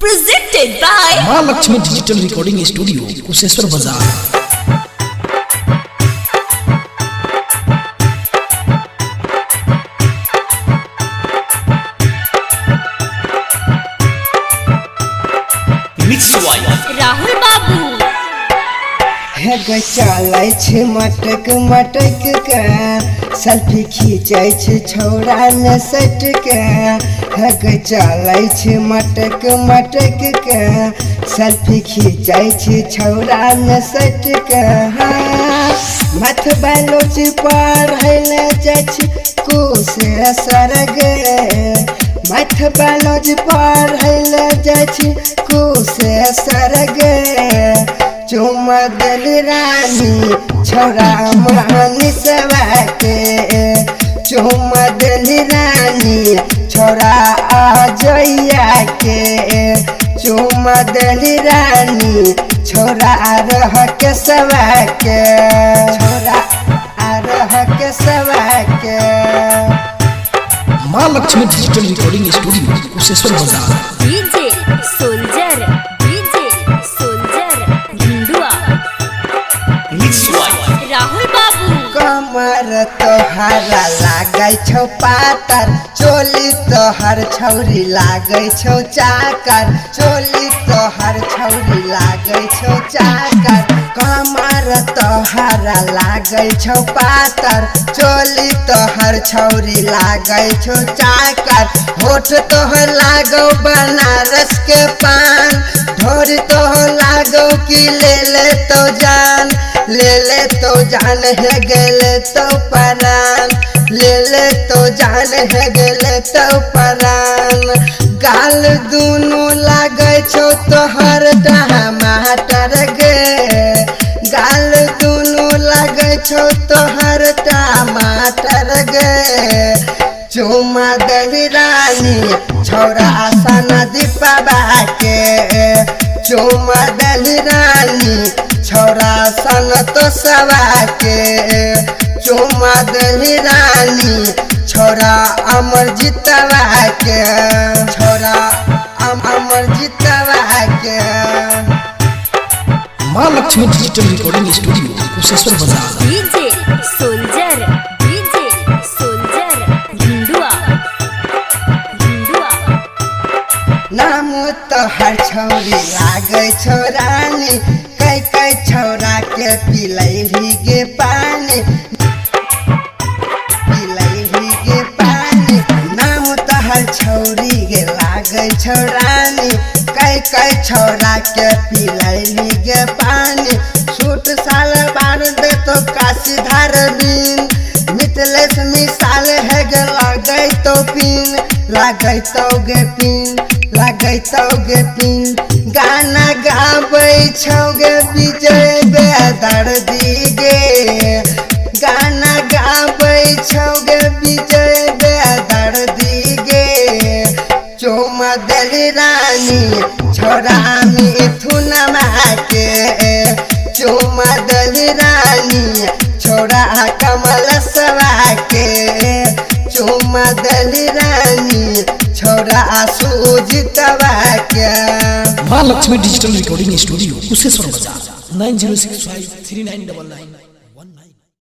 Presented by Mahalakshmi Digital Recording Studio, Kuseshwar Bazaar. Mixed by Rahul Babu. चलै छै मटक मटक के सेल्फी खींचै छै छौड़ा ने सट के चलै छै मटक मटक के सेल्फी खींचै छै छौड़ा ने सट के मथ बालोच पढ़ैले जाइ छै कुशेश्वर गे मथ बालोच पढ़ैले जाइ छै कुशेश्वर गे चुमा दिल रानी छोरा महानी सेवा के चुमा दिल रानी छोरा अजैया के चुमा दिल रानी छोरा रह के सेवा के छोरा रह के सेवा के Mahalakshmi Digital Recording Studio, Kuseshwar Bazaar. DJ Soldier. DJ Soldier. Hindua. Mixed by Rahul Babu. कमर तोहरा लागै छौ पातर चोली तोहर छौरी लागै छौ चाकर चोली तोहर छौरी लागै छौ चाकर कमर तोहरा लागै छौ पातर चोली तोहर छौरी लागै छौ चाकर होठ तोहर लागौ बनारस के पान ढोर तोहर लागौ कि ले ले तो जान है गेले तो परान ले ले तो जान है गेले तो परान गाल दुनू लागै छौ तोहर टमाटर गे गाल दुनू लागै छौ तोहर टमाटर गे चुमा दली रानी छौरा आसाना दीपाबा के चुमा दली रानी छौरा संग तो सवा के चुमा दली रानी छौरा अमर जीतवा के छौरा अमर जीतवा के Mahalakshmi Digital Recording Studio, Kuseshwar Bazaar. DJ Soldier. DJ Soldier. Hindua. Hindua. नाम तोहर छौरी लागै छौ रानी कै छौरा के पिलैली गे पानी पिलैली गे पानी नाम तोहर छौरी गे लागै छौ रानी कै छौरा के पिलैली गे पानी सूट साल बार दे तो काशी धार बिन मितलेश मिसाल है गे लागै तो पिन लागै तो गे पिन लागै तो गे पिन गाना गाबै छौ गे विजय बेदर्दी गे गाना गाबै छौ गे विजय बेदर्दी गे चुमा दली रानी छोरा मिथुनमा के चुमा दली रानी छोरा कमल सवा के चुमा दली रानी छोरा सुजितवा के Mahalakshmi Digital Recording Studio, Kuseshwar Bazaar. 90653999.